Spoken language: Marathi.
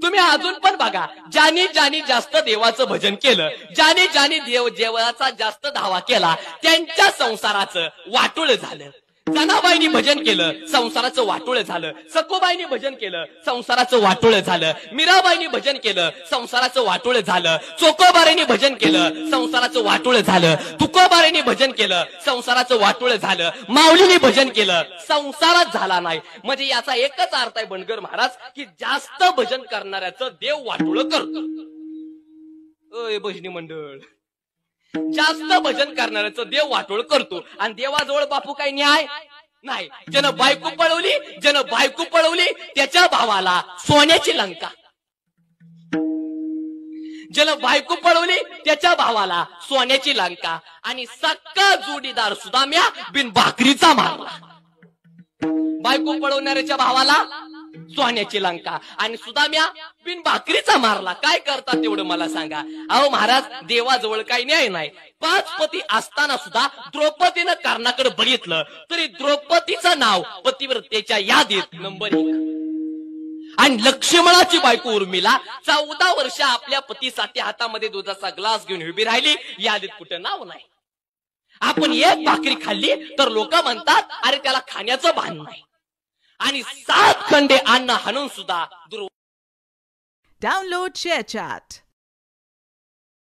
तुम्ही अजून पण बघा, ज्याने ज्याने जास्त देवाचं भजन केलं, ज्याने ज्याने देवाचा जास्त धावा केला, त्यांच्या संसाराचं वाटोळ झालं. जनाबाईंनी भजन केलं, संसाराचं वाटोळ झालं. सखोबाईंनी भजन केलं, संसाराचं वाटोळ झालं. मीराबाईंनी भजन केलं, संसाराचं वाटोळ झालं. चोकोबारींनी भजन केलं, संसाराचं वाटोळ झालं. तुकोबारींनी भजन केलं, संसाराचं वाटोळ झालं. माऊलींनी भजन केलं, संसारच झाला नाही. म्हणजे याचा एकच अर्थ आहे बनगर महाराज, की जास्त भजन करणाऱ्याचं देव वाटोळ करतो. अय भजनी मंडळ, जास्त भजन करणाऱ्याचं देव वाटोळ करतो. आणि देवाजवळ बापू काही न्याय नाही. ज्यानं बायको पळवली त्याच्या भावाला सोन्याची लंका. ज्यानं बायको पळवली त्याच्या भावाला सोन्याची लंका. आणि सक्का जोडीदार सुदाम्या बिन भाकरीचा मारला. बायको पळवणाऱ्याच्या भावाला सोन्याची लंका आणि सुदाम्या बिन भाकरीचा मारला. काय करतात तेवढं मला सांगा. अहो महाराज, देवाजवळ काही न्याय नाही. 5 पती असताना सुद्धा द्रौपदीनं कर्णाकडे बघितलं तरी द्रौपदीचं नाव पतिव्रतेच्या यादीत नंबर 1. आणि लक्ष्मणाची बायको उर्मिला 14 वर्ष आपल्या पतीसाठी हातामध्ये दुधाचा ग्लास घेऊन उभी राहिली, यादीत कुठं नाव नाही. आपण एक भाकरी खाल्ली तर लोक म्हणतात, अरे त्याला खाण्याचं भान नाही. आणि 7 खंडे अन्न हाणून सुद्धा Download ShareChat.